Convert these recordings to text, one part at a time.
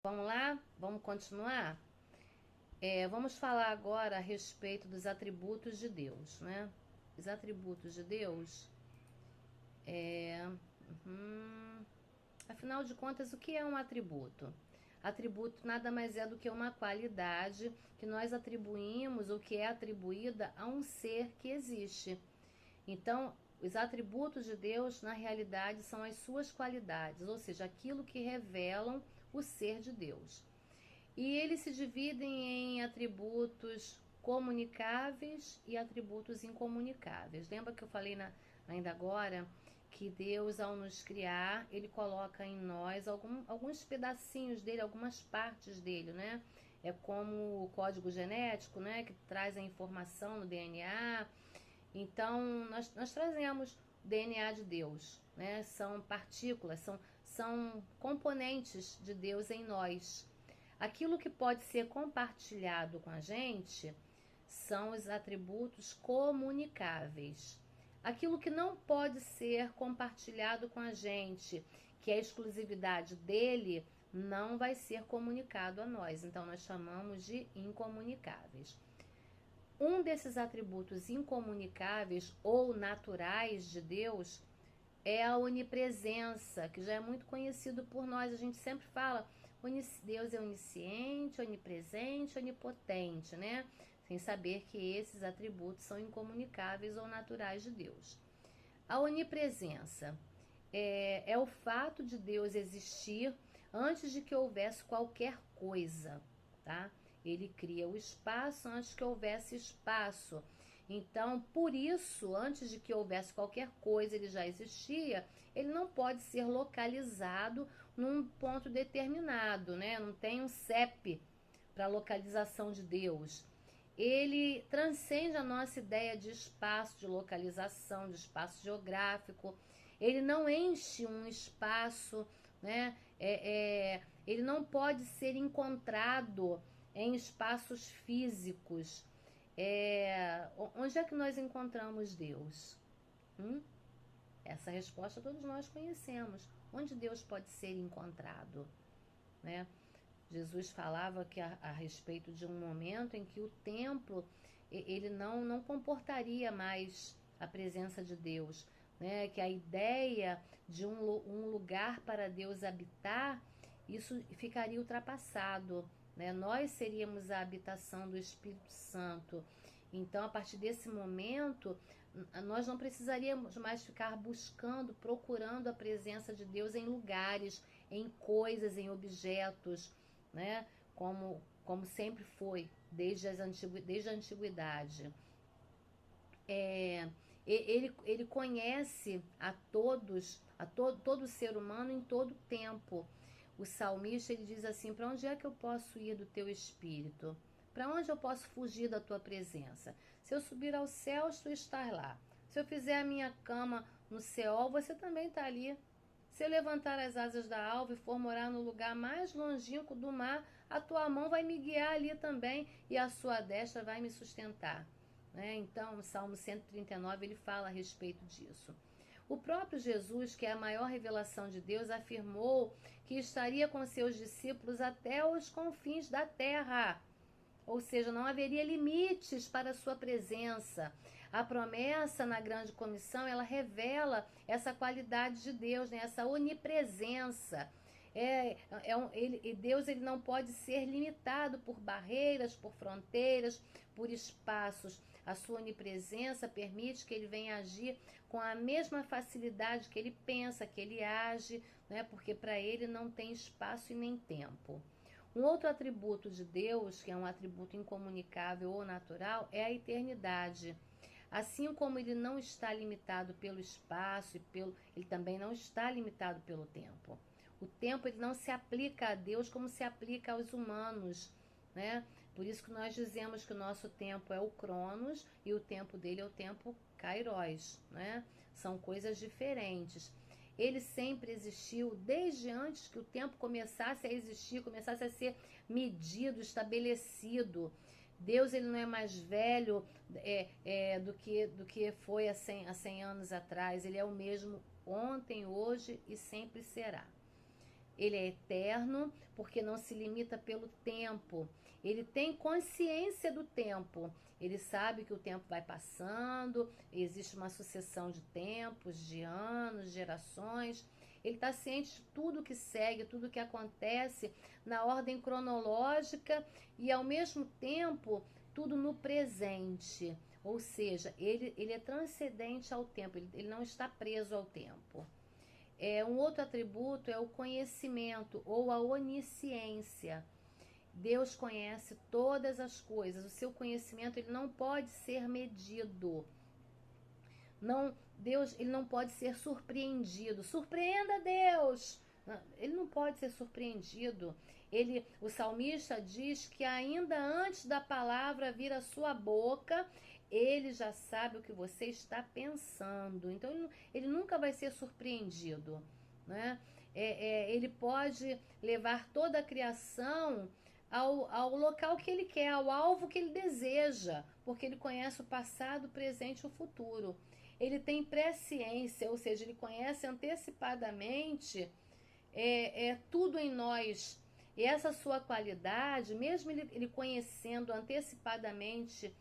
Vamos lá? Vamos continuar? Vamos falar agora a respeito dos atributos de Deus, né? Os atributos de Deus, é, uhum, afinal de contas, o que é um atributo? Atributo nada mais é do que uma qualidade que nós atribuímos ou que é atribuída a um ser que existe. Então, os atributos de Deus, na realidade, são as suas qualidades, ou seja, aquilo que revelam o ser de Deus. E eles se dividem em atributos comunicáveis e atributos incomunicáveis. Lembra que eu falei ainda agora que Deus, ao nos criar, ele coloca em nós alguns pedacinhos dele, algumas partes dele, né? É como o código genético, né? Que traz a informação no DNA. Então, nós trazemos o DNA de Deus, né? São partículas, são componentes de Deus em nós. Aquilo que pode ser compartilhado com a gente são os atributos comunicáveis. Aquilo que não pode ser compartilhado com a gente, que é a exclusividade dele, não vai ser comunicado a nós. Então, nós chamamos de incomunicáveis. Um desses atributos incomunicáveis ou naturais de Deus é a onipresença, que já é muito conhecido por nós. A gente sempre fala, Deus é onisciente, onipresente, onipotente, né? Sem saber que esses atributos são incomunicáveis ou naturais de Deus. A onipresença é o fato de Deus existir antes de que houvesse qualquer coisa, tá? Ele cria o espaço antes que houvesse espaço. Então, por isso, antes de que houvesse qualquer coisa, ele já existia, ele não pode ser localizado num ponto determinado, né? Não tem um CEP para localização de Deus. Ele transcende a nossa ideia de espaço, de localização, de espaço geográfico. Ele não enche um espaço, né? Ele não pode ser encontrado em espaços físicos. Onde é que nós encontramos Deus? Essa resposta todos nós conhecemos. Onde Deus pode ser encontrado, né? Jesus falava que a respeito de um momento em que o templo ele não comportaria mais a presença de Deus, né? Que a ideia de um lugar para Deus habitar, isso ficaria ultrapassado, né? Nós seríamos a habitação do Espírito Santo. Então, a partir desse momento, nós não precisaríamos mais ficar buscando, procurando a presença de Deus em lugares, em coisas, em objetos, né? Como sempre foi, desde a antiguidade. Ele conhece a todos, todo ser humano em todo tempo. O salmista ele diz assim: para onde é que eu posso ir do teu espírito? Para onde eu posso fugir da tua presença? Se eu subir aos céus, tu estás lá. Se eu fizer a minha cama no céu, você também está ali. Se eu levantar as asas da alva e for morar no lugar mais longínquo do mar, a tua mão vai me guiar ali também e a sua destra vai me sustentar. Né? Então, o Salmo 139 ele fala a respeito disso. O próprio Jesus, que é a maior revelação de Deus, afirmou que estaria com seus discípulos até os confins da terra. Ou seja, não haveria limites para a sua presença. A promessa na grande comissão, ela revela essa qualidade de Deus, né? Essa onipresença. Deus ele não pode ser limitado por barreiras, por fronteiras, por espaços. A sua onipresença permite que ele venha agir com a mesma facilidade que ele pensa, que ele age, né? Porque para ele não tem espaço e nem tempo. Um outro atributo de Deus, que é um atributo incomunicável ou natural, é a eternidade. Assim como ele não está limitado pelo espaço ele também não está limitado pelo tempo. O tempo ele não se aplica a Deus como se aplica aos humanos, né? Por isso que nós dizemos que o nosso tempo é o Cronos e o tempo dele é o tempo Kairos, né? São coisas diferentes. Ele sempre existiu desde antes que o tempo começasse a existir, começasse a ser medido, estabelecido. Deus ele não é mais velho do que foi há 100 anos atrás. Ele é o mesmo ontem, hoje e sempre será. Ele é eterno porque não se limita pelo tempo. Ele tem consciência do tempo. Ele sabe que o tempo vai passando, existe uma sucessão de tempos, de anos, gerações. Ele está ciente de tudo que segue, tudo que acontece na ordem cronológica e, ao mesmo tempo, tudo no presente. Ou seja, ele é transcendente ao tempo, ele não está preso ao tempo. Um outro atributo é o conhecimento ou a onisciência. Deus conhece todas as coisas. O seu conhecimento ele não pode ser medido. Deus ele não pode ser surpreendido. Surpreenda Deus! Ele não pode ser surpreendido. O salmista diz que ainda antes da palavra vir à sua boca, ele já sabe o que você está pensando. Então ele nunca vai ser surpreendido, né? Ele pode levar toda a criação ao local que ele quer, ao alvo que ele deseja, porque ele conhece o passado, o presente e o futuro. Ele tem presciência, ou seja, ele conhece antecipadamente tudo em nós. E essa sua qualidade, mesmo ele conhecendo antecipadamente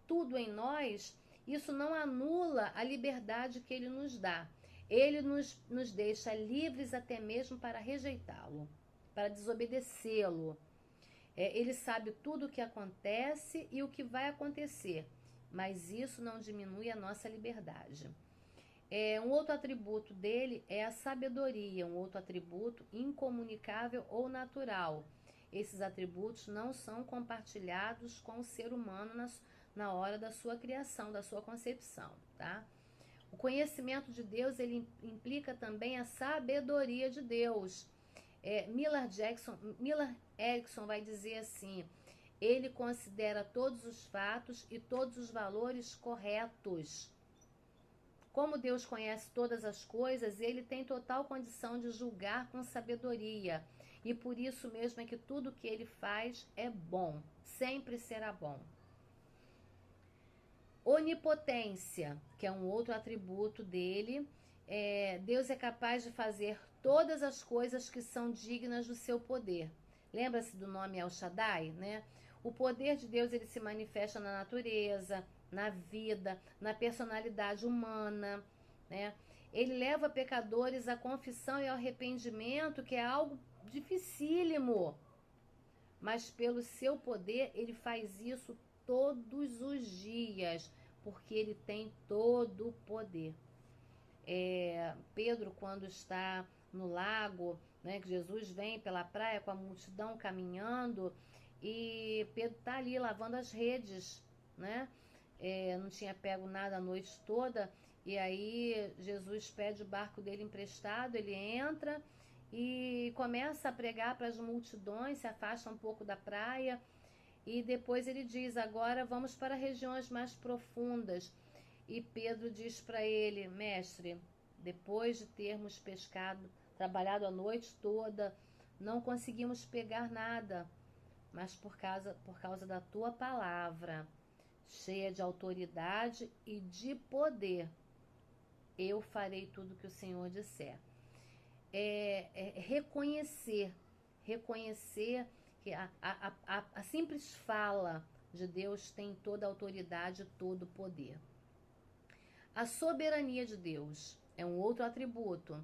tudo em nós, isso não anula a liberdade que ele nos dá. Ele nos deixa livres até mesmo para rejeitá-lo, para desobedecê-lo. Ele sabe tudo o que acontece e o que vai acontecer, mas isso não diminui a nossa liberdade. Um outro atributo dele é a sabedoria, um outro atributo incomunicável ou natural. Esses atributos não são compartilhados com o ser humano na hora da sua criação, da sua concepção, tá? O conhecimento de Deus, ele implica também a sabedoria de Deus. Miller Erickson vai dizer assim: ele considera todos os fatos e todos os valores corretos. Como Deus conhece todas as coisas, ele tem total condição de julgar com sabedoria. E por isso mesmo é que tudo que ele faz é bom, sempre será bom. Onipotência, que é um outro atributo dele. Deus é capaz de fazer todas as coisas que são dignas do seu poder. Lembra-se do nome El Shaddai, né? O poder de Deus ele se manifesta na natureza, na vida, na personalidade humana, né? Ele leva pecadores à confissão e ao arrependimento, que é algo dificílimo. Mas pelo seu poder, ele faz isso todos os dias, porque ele tem todo o poder. Pedro, quando está no lago, né, que Jesus vem pela praia com a multidão caminhando, e Pedro está ali lavando as redes, né? Não tinha pego nada a noite toda, e aí Jesus pede o barco dele emprestado, ele entra e começa a pregar para as multidões, se afasta um pouco da praia, e depois ele diz: agora vamos para regiões mais profundas. E Pedro diz para ele: mestre, depois de termos pescado, trabalhado a noite toda, não conseguimos pegar nada, mas por causa da tua palavra, cheia de autoridade e de poder, eu farei tudo que o Senhor disser. Reconhecer que a simples fala de Deus tem toda a autoridade e todo o poder. A soberania de Deus é um outro atributo.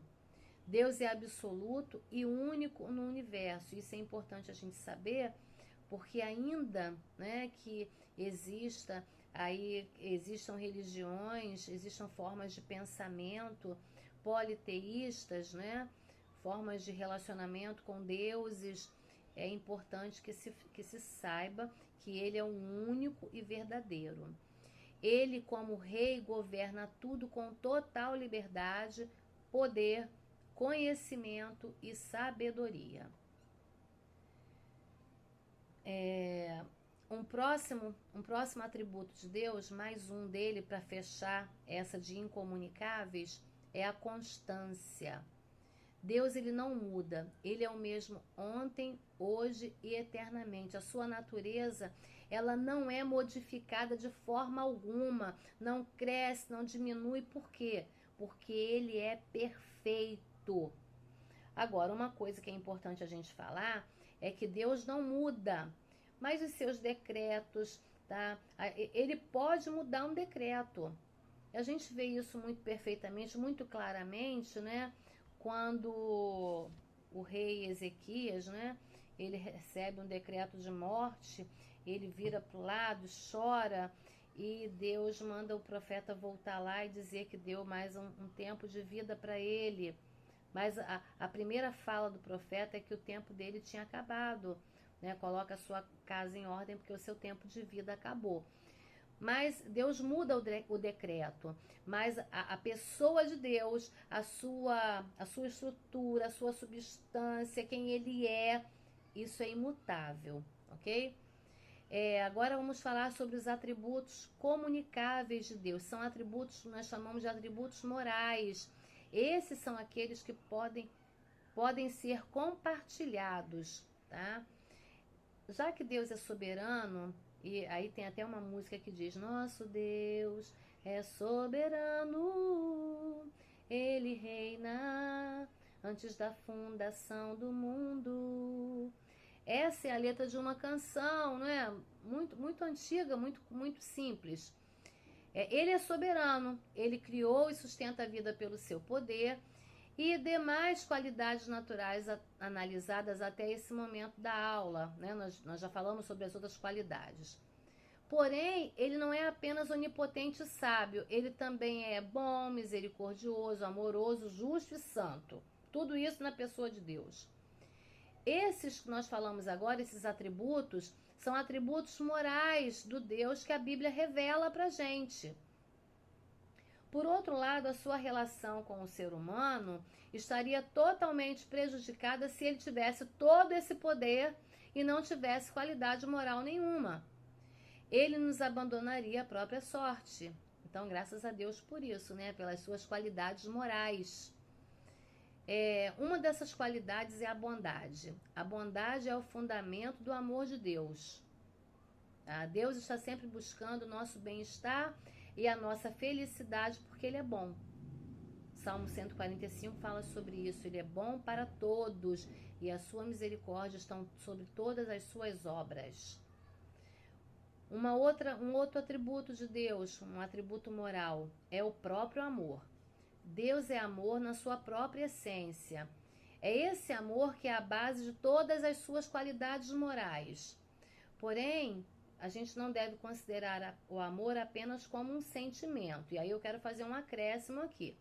Deus é absoluto e único no universo. Isso é importante a gente saber, porque ainda, né, que existam religiões, existam formas de pensamento politeístas, né, formas de relacionamento com deuses, é importante que se saiba que ele é o único e verdadeiro. Ele, como rei, governa tudo com total liberdade, poder, conhecimento e sabedoria. Um próximo atributo de Deus, mais um dele para fechar essa de incomunicáveis, é a constância. Deus ele não muda, ele é o mesmo ontem, hoje e eternamente. A sua natureza ela não é modificada de forma alguma, não cresce, não diminui. Por quê? Porque ele é perfeito. Agora, uma coisa que é importante a gente falar é que Deus não muda, mas os seus decretos, tá? Ele pode mudar um decreto. A gente vê isso muito perfeitamente, muito claramente, né? Quando o rei Ezequias, né? Ele recebe um decreto de morte, ele vira para o lado, chora, e Deus manda o profeta voltar lá e dizer que deu mais um tempo de vida para ele. Mas a primeira fala do profeta é que o tempo dele tinha acabado, né? Coloca a sua casa em ordem porque o seu tempo de vida acabou. Mas Deus muda o decreto, mas a pessoa de Deus, a sua estrutura, a sua substância, quem ele é, isso é imutável, ok? Agora vamos falar sobre os atributos comunicáveis de Deus. São atributos, nós chamamos de atributos morais. Esses são aqueles que podem ser compartilhados, tá? Já que Deus é soberano, e aí tem até uma música que diz: Nosso Deus é soberano, Ele reina antes da fundação do mundo. Essa é a letra de uma canção, não é? Muito, muito antiga, muito, muito simples. Ele é soberano, ele criou e sustenta a vida pelo seu poder e demais qualidades naturais analisadas até esse momento da aula, né? Nós já falamos sobre as outras qualidades. Porém, ele não é apenas onipotente e sábio, ele também é bom, misericordioso, amoroso, justo e santo. Tudo isso na pessoa de Deus. Esses que nós falamos agora, esses atributos, são atributos morais do Deus que a Bíblia revela para a gente. Por outro lado, a sua relação com o ser humano estaria totalmente prejudicada se ele tivesse todo esse poder e não tivesse qualidade moral nenhuma. Ele nos abandonaria à própria sorte. Então, graças a Deus por isso, né? Pelas suas qualidades morais. Uma dessas qualidades é a bondade. A bondade é o fundamento do amor de Deus. Deus está sempre buscando o nosso bem-estar e a nossa felicidade porque Ele é bom. Salmo 145 fala sobre isso. Ele é bom para todos e a sua misericórdia estão sobre todas as suas obras. Um outro atributo de Deus, um atributo moral, é o próprio amor. Deus é amor na sua própria essência. É esse amor que é a base de todas as suas qualidades morais. Porém, a gente não deve considerar o amor apenas como um sentimento. E aí eu quero fazer um acréscimo aqui.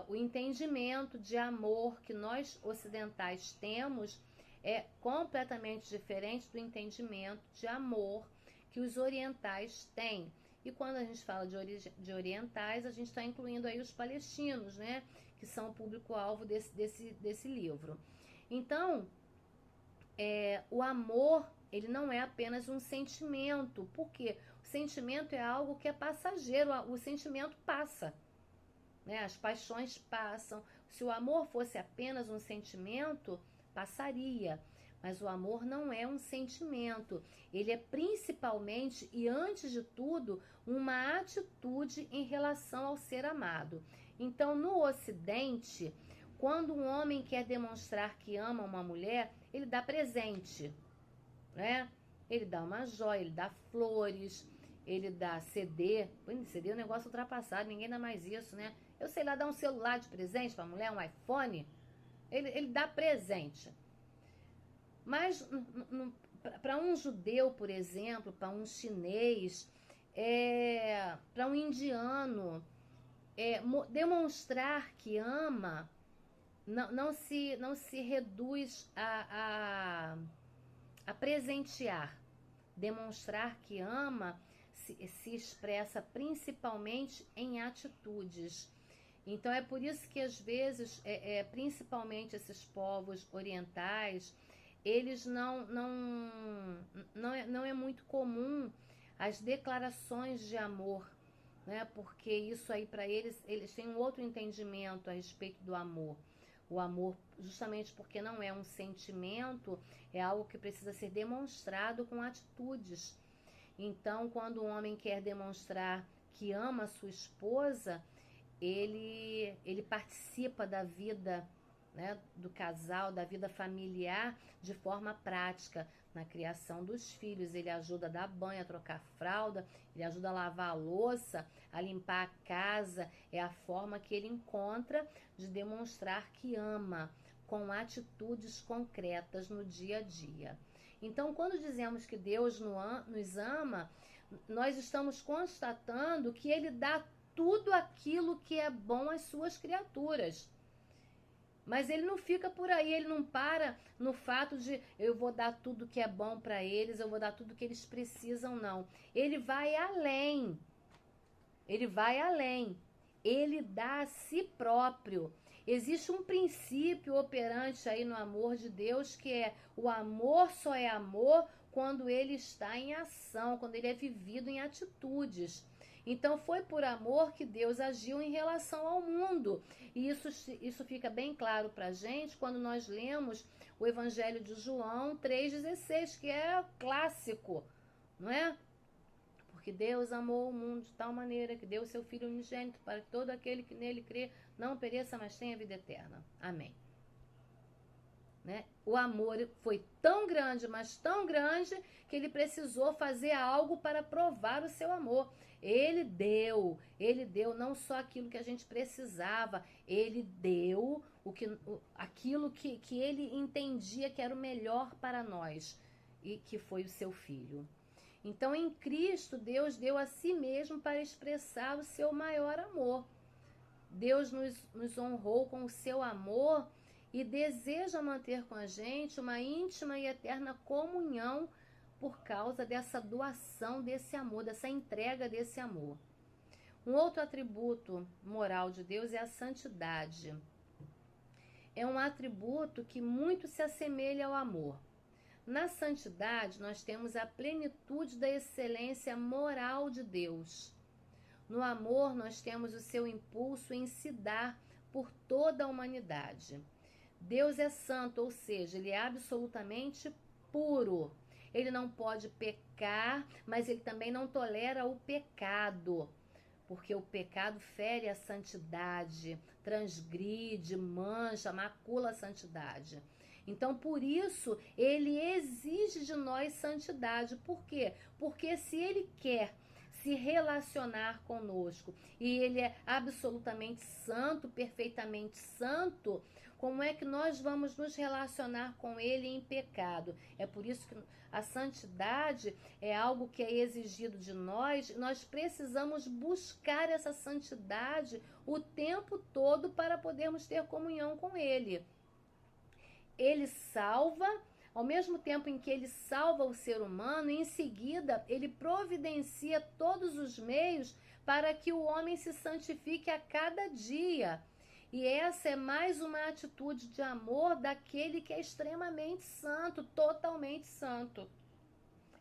O entendimento de amor que nós ocidentais temos é completamente diferente do entendimento de amor que os orientais têm. E quando a gente fala de orientais, a gente está incluindo aí os palestinos, né? Que são o público-alvo desse livro. Então, o amor, ele não é apenas um sentimento. Por quê? O sentimento é algo que é passageiro, o sentimento passa. Né? As paixões passam. Se o amor fosse apenas um sentimento, passaria. Mas o amor não é um sentimento. Ele é principalmente e antes de tudo uma atitude em relação ao ser amado. Então, no Ocidente, quando um homem quer demonstrar que ama uma mulher, ele dá presente, né? Ele dá uma joia, ele dá flores, ele dá CD. CD é um negócio ultrapassado, ninguém dá mais isso, né? Eu sei lá, dar um celular de presente para a mulher, um iPhone. Ele dá presente. Mas para um judeu, por exemplo, para um chinês, para um indiano, demonstrar que ama não se reduz a presentear. Demonstrar que ama se expressa principalmente em atitudes. Então é por isso que às vezes, principalmente esses povos orientais, eles não é muito comum as declarações de amor, né? Porque isso aí para eles têm um outro entendimento a respeito do amor. O amor, justamente porque não é um sentimento, é algo que precisa ser demonstrado com atitudes. Então, quando um homem quer demonstrar que ama a sua esposa, ele participa da vida né, do casal, da vida familiar, de forma prática, na criação dos filhos. Ele ajuda a dar banho, a trocar fralda, ele ajuda a lavar a louça, a limpar a casa. É a forma que ele encontra de demonstrar que ama, com atitudes concretas no dia a dia. Então, quando dizemos que Deus nos ama, nós estamos constatando que ele dá tudo aquilo que é bom às suas criaturas. Mas ele não fica por aí, ele não para no fato de eu vou dar tudo que é bom para eles, eu vou dar tudo que eles precisam, não. Ele vai além. Ele vai além. Ele dá a si próprio. Existe um princípio operante aí no amor de Deus, que é o amor só é amor quando ele está em ação, quando ele é vivido em atitudes. Então foi por amor que Deus agiu em relação ao mundo. E isso fica bem claro para a gente quando nós lemos o Evangelho de João 3,16, que é clássico, não é? Porque Deus amou o mundo de tal maneira que deu o seu Filho unigênito para que todo aquele que nele crê não pereça, mas tenha vida eterna. Amém. Né? O amor foi tão grande, mas tão grande, que ele precisou fazer algo para provar o seu amor. Ele deu não só aquilo que a gente precisava, ele deu aquilo que ele entendia que era o melhor para nós, e que foi o seu Filho. Então, em Cristo, Deus deu a si mesmo para expressar o seu maior amor. Deus nos honrou com o seu amor e deseja manter com a gente uma íntima e eterna comunhão por causa dessa doação desse amor, dessa entrega desse amor. Um outro atributo moral de Deus é a santidade. É um atributo que muito se assemelha ao amor. Na santidade, nós temos a plenitude da excelência moral de Deus. No amor, nós temos o seu impulso em se dar por toda a humanidade. Deus é santo, ou seja, ele é absolutamente puro. Ele não pode pecar, mas ele também não tolera o pecado, porque o pecado fere a santidade, transgride, mancha, macula a santidade. Então, por isso, ele exige de nós santidade. Por quê? Porque se ele quer se relacionar conosco e ele é absolutamente santo, perfeitamente santo, como é que nós vamos nos relacionar com ele em pecado? É por isso que a santidade é algo que é exigido de nós. Nós precisamos buscar essa santidade o tempo todo para podermos ter comunhão com ele. Ele salva, ao mesmo tempo em que ele salva o ser humano, em seguida ele providencia todos os meios para que o homem se santifique a cada dia. E essa é mais uma atitude de amor daquele que é extremamente santo, totalmente santo.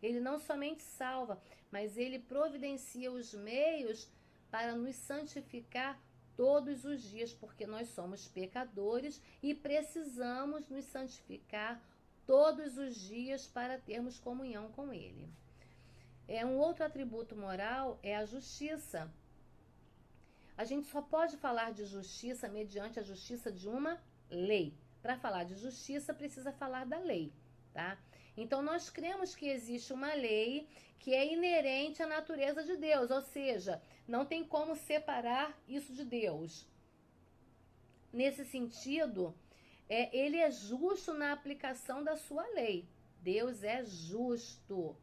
Ele não somente salva, mas ele providencia os meios para nos santificar todos os dias, porque nós somos pecadores e precisamos nos santificar todos os dias para termos comunhão com ele. Um outro atributo moral é a justiça. A gente só pode falar de justiça mediante a justiça de uma lei. Para falar de justiça, precisa falar da lei, tá? Então, nós cremos que existe uma lei que é inerente à natureza de Deus, ou seja, não tem como separar isso de Deus. Nesse sentido, ele é justo na aplicação da sua lei. Deus é justo.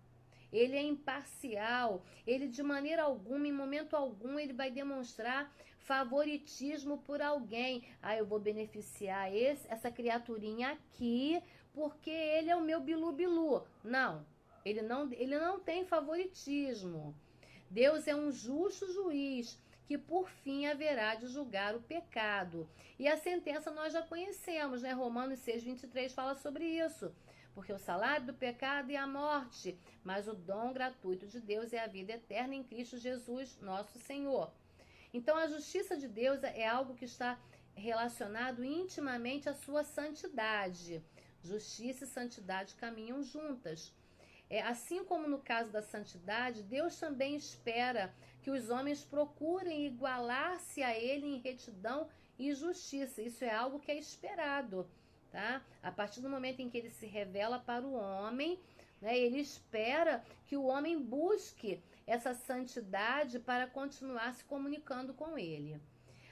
Ele é imparcial. Ele, de maneira alguma, em momento algum, ele vai demonstrar favoritismo por alguém. Eu vou beneficiar essa criaturinha aqui porque ele é o meu bilu-bilu. Não, ele não tem favoritismo. Deus é um justo juiz que por fim haverá de julgar o pecado. E a sentença nós já conhecemos, né? Romanos 6:23 fala sobre isso. Porque o salário do pecado é a morte, mas o dom gratuito de Deus é a vida eterna em Cristo Jesus, nosso Senhor. Então, a justiça de Deus é algo que está relacionado intimamente à sua santidade. Justiça e santidade caminham juntas. Assim como no caso da santidade, Deus também espera que os homens procurem igualar-se a ele em retidão e justiça. Isso é algo que é esperado, tá? A partir do momento em que ele se revela para o homem, né, ele espera que o homem busque essa santidade para continuar se comunicando com ele.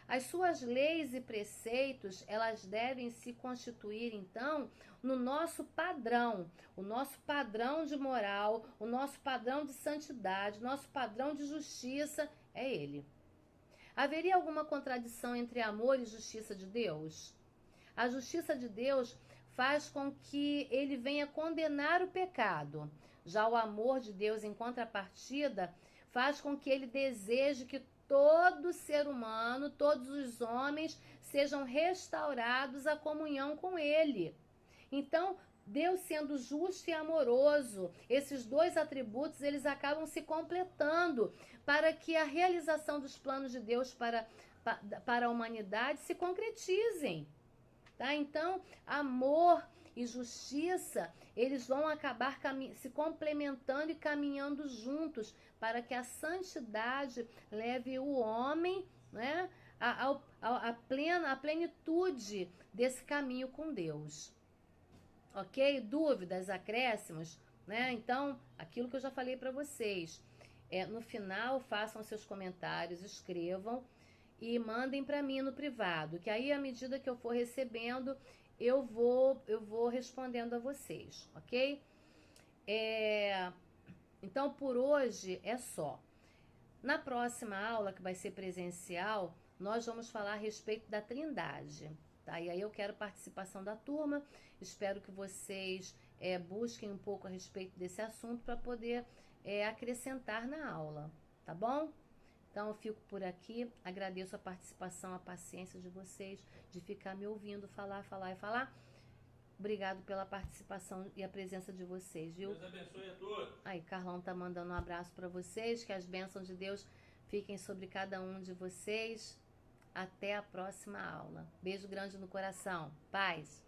As suas leis e preceitos, elas devem se constituir, então, no nosso padrão, o nosso padrão de moral, o nosso padrão de santidade, o nosso padrão de justiça é ele. Haveria alguma contradição entre amor e justiça de Deus? A justiça de Deus faz com que ele venha condenar o pecado. Já o amor de Deus, em contrapartida, faz com que ele deseje que todo ser humano, todos os homens, sejam restaurados à comunhão com ele. Então, Deus sendo justo e amoroso, esses dois atributos, eles acabam se completando para que a realização dos planos de Deus para a humanidade se concretizem. Tá? Então, amor e justiça, eles vão acabar se complementando e caminhando juntos para que a santidade leve o homem, né, à plenitude desse caminho com Deus. Ok? Dúvidas, acréscimos, né? Então, aquilo que eu já falei para vocês. No final, façam seus comentários, escrevam e mandem para mim no privado, que aí, à medida que eu for recebendo, eu vou respondendo a vocês, ok? Então, por hoje é só. Na próxima aula, que vai ser presencial, nós vamos falar a respeito da Trindade, tá? E aí eu quero participação da turma, espero que vocês busquem um pouco a respeito desse assunto para poder acrescentar na aula, tá bom? Então eu fico por aqui, agradeço a participação, a paciência de vocês, de ficar me ouvindo falar. Obrigado pela participação e a presença de vocês, viu? Deus abençoe a todos. Aí, Carlão tá mandando um abraço para vocês, que as bênçãos de Deus fiquem sobre cada um de vocês. Até a próxima aula. Beijo grande no coração. Paz.